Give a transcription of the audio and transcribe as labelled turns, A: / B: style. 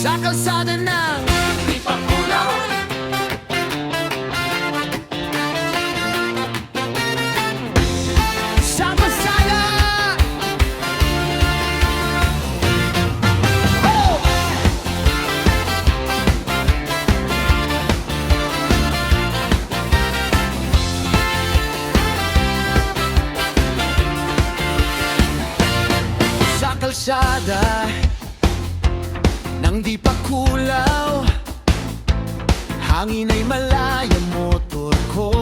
A: Sa kalsada ng di pa kulaw. Sa kalsada oh! Sa kalsada nang di pa kulaw, hangin ay malaya, motor ko